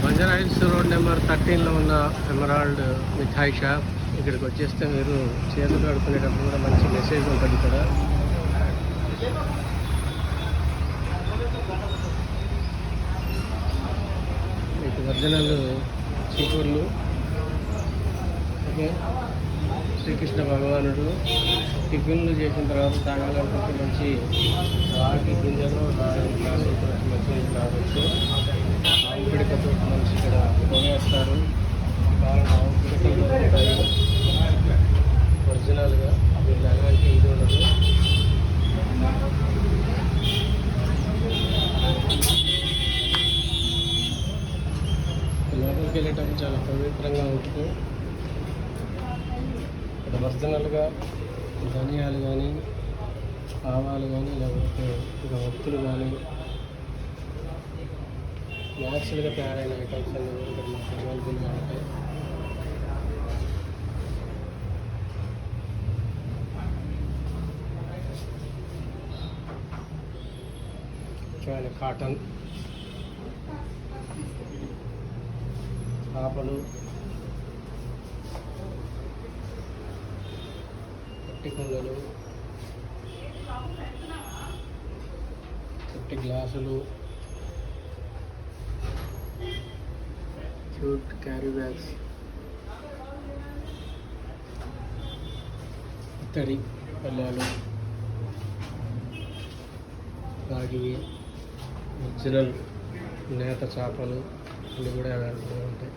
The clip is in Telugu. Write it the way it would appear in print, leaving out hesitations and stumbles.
బంజారా హిల్స్ రోడ్ నెంబర్ 13లో ఉన్న ఎమరాల్డ్ మిఠాయి షాప్. ఇక్కడికి వచ్చేస్తే మీరు చేతులు కడుక్కునేటప్పుడు కూడా మంచి మెసేజ్ ఉంటుంది ఇక్కడ. మీకు ఒరిజినల్ చీకూర్లు. ఓకే, శ్రీకృష్ణ భగవానుడు టిఫిన్లు చేసిన తర్వాత తాగాలనుకుంటే మంచి రాగి గింజలు మంచి తాగొచ్చు. ఆవు పిడికతో మంచి ఇక్కడ కొనేస్తారు. ఆవు పిడికలు ఉంటాయి ఒరిజినల్గా. మీరు ఎలాంటి ఇది ఉండదు. లోపలికి వెళ్ళేటప్పుడు చాలా పవిత్రంగా ఉంటుంది. ఇక్కడ ఒరిజినల్గా ధనియాలు కానీ, ఆవాలు కానీ, లేకపోతే ఇంకా ఒత్తులు కానీ న్యాచురల్గా తయారైన ఐటమ్స్ అనేవి ఇక్కడ మాకు అవైలబుల్గా ఉంటాయి. ముఖ్యమైన కాటన్, చేపలు, పట్టి కుండలు, పట్టి గ్లాసులు, క్యూట్ క్యారీ బ్యాగ్స్, ఇత్తడి పళ్ళాలు, రాగి ఒరిజినల్ నేత చేపలు ఇవి కూడా అవైలబుల్గా ఉంటాయి.